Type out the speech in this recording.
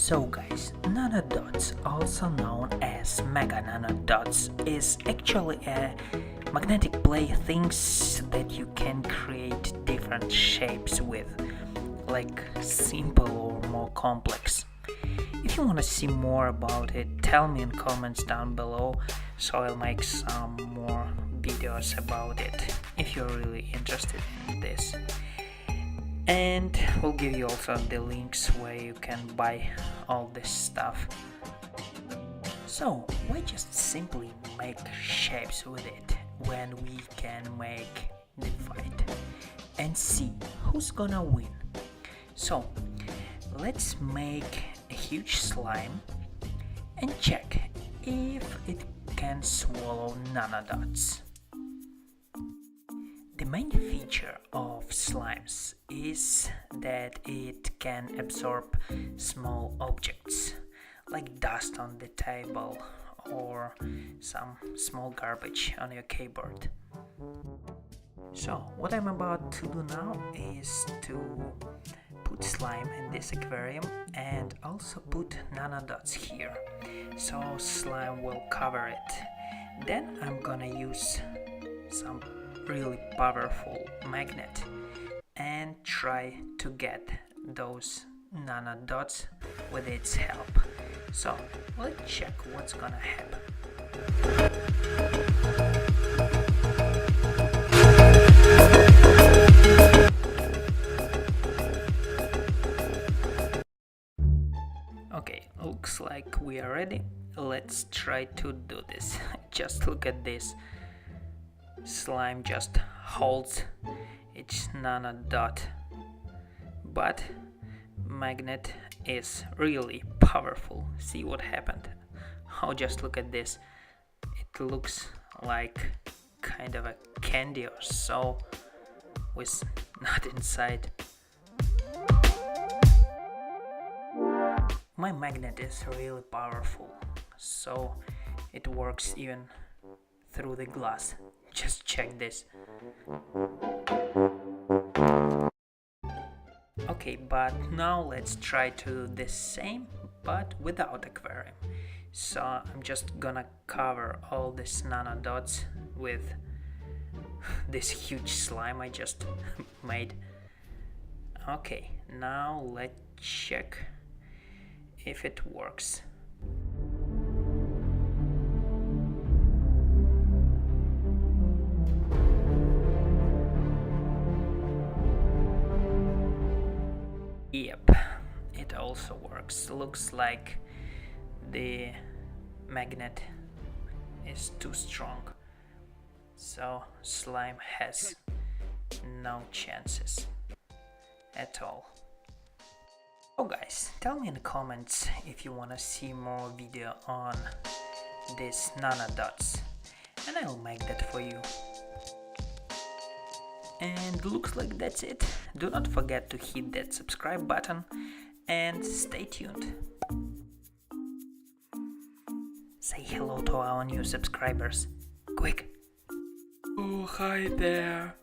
So guys, nanodots, also known as mega nanodots, is actually a magnetic playthings that you can create different shapes with, like simple or more complex. If you want to see more about it, tell me in comments down below, so I'll make some more videos about it if you're really interested in this. And we'll give you also the links where you can buy all this stuff. So why just simply make shapes with it when we can make the fight and see who's gonna win? So let's make a huge slime and check if it can swallow nanodots. The main feature of slimes is that it can absorb small objects like dust on the table or some small garbage on your keyboard. So what I'm about to do now is to put slime in this aquarium and also put nanodots here, so slime will cover it. Then I'm gonna use some really powerful magnet and try to get those nanodots with its help. So let's check what's gonna happen. Okay, looks like we are ready. Let's try to do this. Just look at this. Slime just holds its nanodot, but magnet is really powerful. See what happened? Oh, just look at this. It looks like kind of a candy or so with not inside. My magnet is really powerful, so it works even through the glass. Just check this. Okay, but now let's try to do the same but without aquarium. So I'm just gonna cover all these nanodots with this huge slime I just made. Okay, now let's check if it works. Yep, it also works. Looks like the magnet is too strong, so slime has no chances at all. So guys, tell me in the comments if you want to see more video on these nanodots, and I'll make that for you. And looks like that's it. Do not forget to hit that subscribe button and stay tuned. Say hello to our new subscribers. Quick! Oh, hi there.